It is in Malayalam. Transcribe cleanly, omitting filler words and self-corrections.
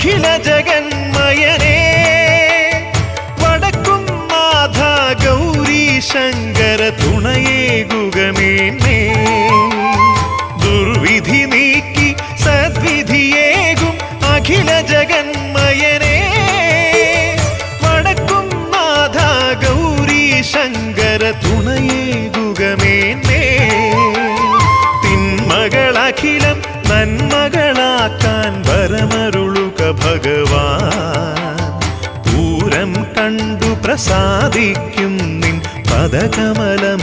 അഖില ജഗന്മയനേ വടക്കും നാഥ ഗൗരി ശങ്കര തുണയേകുകമേന്മേ ദുർവിധി നീക്കി സദ്വിധിയേകും അഖില ജഗന്മയനേ വടക്കും നാഥ ഗൗരി ശങ്കര തുണയേകുകമേന്മേ തിന്മകളഖിലം നന്മകളാക്കാൻ വരമരുളുക ഭഗവാൻ പൂരം കണ്ടു പ്രസാദിക്കും നിൻ പദകമലം